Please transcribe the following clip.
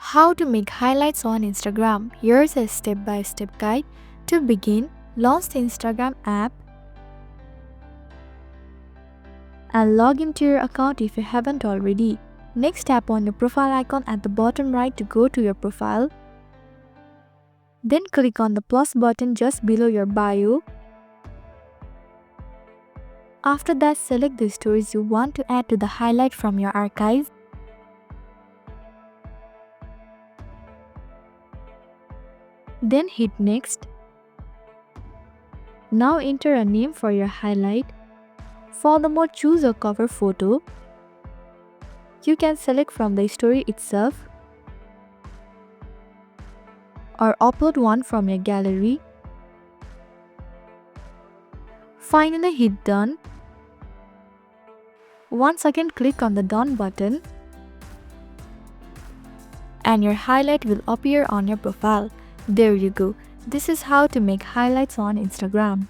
How to make highlights on Instagram. Here's a step-by-step guide. To begin, launch the Instagram app and log into your account if you haven't already. Next, tap on your profile icon at the bottom right to go to your profile. Then click on the plus button just below your bio. After that, select the stories you want to add to the highlight from your archive. Then hit next. Now enter a name for your highlight. Furthermore, choose a cover photo. You can select from the story itself or upload one from your gallery. Finally, hit done. Once again, click on the done button and your highlight will appear on your profile. There you go. This is how to make highlights on Instagram.